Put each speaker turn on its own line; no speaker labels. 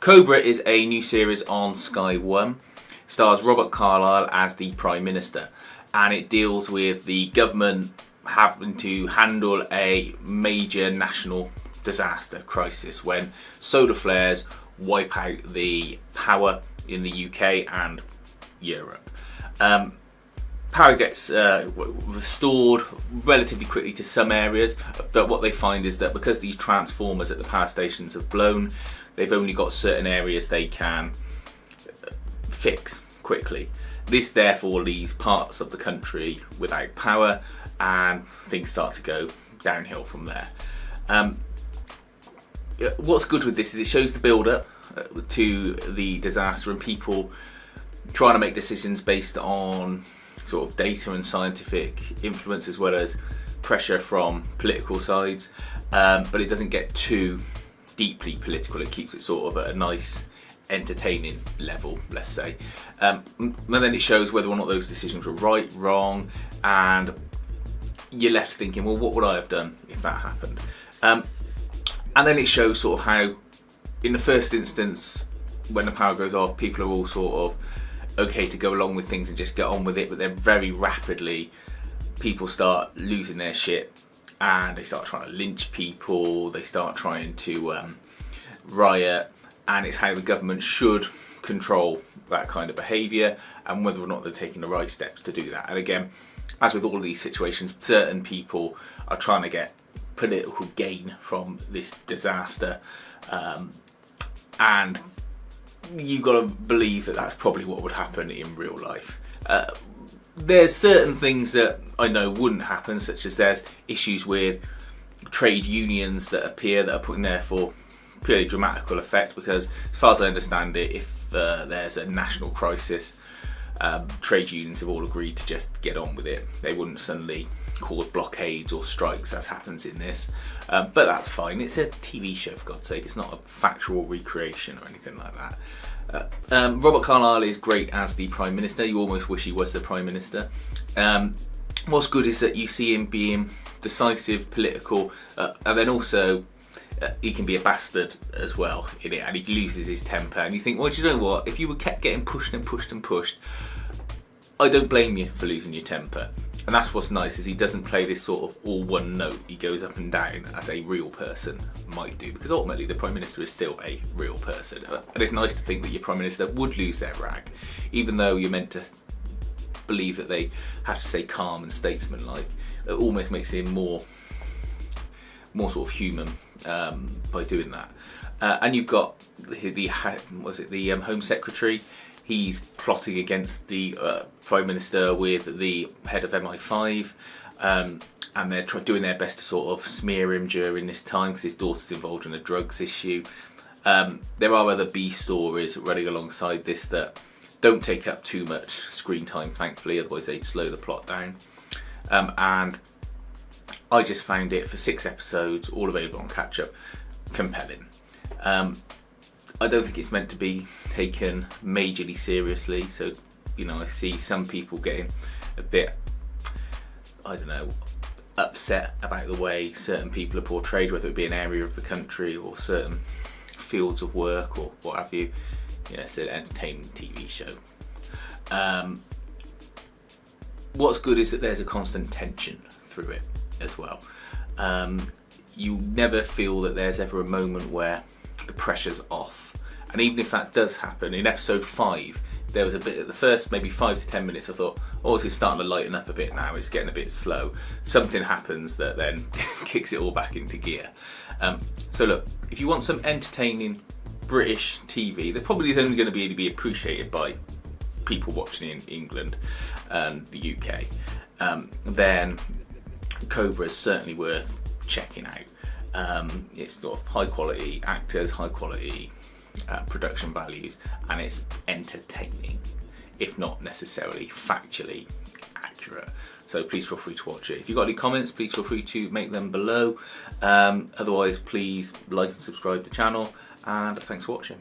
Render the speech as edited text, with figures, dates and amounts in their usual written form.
Cobra is a new series on Sky One. Stars Robert Carlyle as the Prime Minister, and it deals with the government having to handle a major national disaster crisis when solar flares wipe out the power in the UK and Europe. Power gets restored relatively quickly to some areas, but what they find is that because these transformers at the power stations have blown, they've only got certain areas they can fix quickly. This therefore leaves parts of the country without power, and things start to go downhill from there. What's good with this is it shows the build-up to the disaster and people trying to make decisions based on sort of data and scientific influence, as well as pressure from political sides, but it doesn't get too deeply political. It keeps it sort of at a nice entertaining level, let's say, and then it shows whether or not those decisions were right, wrong, and you're left thinking, well, what would I have done if that happened? And then it shows sort of how in the first instance when the power goes off, people are all sort of okay to go along with things and just get on with it, but then very rapidly people start losing their shit and they start trying to lynch people, they start trying to riot, and it's how the government should control that kind of behaviour and whether or not they're taking the right steps to do that. And again, as with all of these situations, certain people are trying to get political gain from this disaster, and you've got to believe that that's probably what would happen in real life. There's certain things that I know wouldn't happen, such as there's issues with trade unions that appear that are put in there for purely dramatical effect, because as far as I understand it, if there's a national crisis, trade unions have all agreed to just get on with it. They wouldn't suddenly cause blockades or strikes as happens in this, but that's fine. It's a TV show, for God's sake. It's not a factual recreation or anything like that. Robert Carlyle is great as the Prime Minister. You almost wish he was the Prime Minister. What's good is that you see him being decisive, political, and then also he can be a bastard as well in it, and he loses his temper, and you think, well, do you know what, if you were kept getting pushed and pushed and pushed, I don't blame you for losing your temper. And that's what's nice, is he doesn't play this sort of all one note. He goes up and down as a real person might do, because ultimately the Prime Minister is still a real person, and it's nice to think that your Prime Minister would lose their rag, even though you're meant to believe that they have to stay calm and statesman-like. It almost makes him more sort of human by doing that. And you've got the Home Secretary. He's plotting against the Prime Minister with the head of MI5, and they're doing their best to sort of smear him during this time because his daughter's involved in a drugs issue. There are other B stories running alongside this that don't take up too much screen time, thankfully, otherwise they'd slow the plot down. And I just found it, for 6 episodes, all available on catch up, compelling. I don't think it's meant to be taken majorly seriously, so I see some people getting a bit, I don't know, upset about the way certain people are portrayed, whether it be an area of the country or certain fields of work or what have you. It's an entertainment TV show. What's good is that there's a constant tension through it as well. You never feel that there's ever a moment where the pressure's off, and even if that does happen, in episode 5 there was a bit, the first maybe 5 to 10 minutes I thought, oh, this is starting to lighten up a bit now, it's getting a bit slow. Something happens that then kicks it all back into gear. So look, if you want some entertaining British TV that probably is only going to be appreciated by people watching in England and the UK, then Cobra is certainly worth checking out. It's got high quality actors, high quality production values, and it's entertaining, if not necessarily factually accurate. So please feel free to watch it. If you've got any comments, please feel free to make them below. Otherwise, please like and subscribe to the channel, and thanks for watching.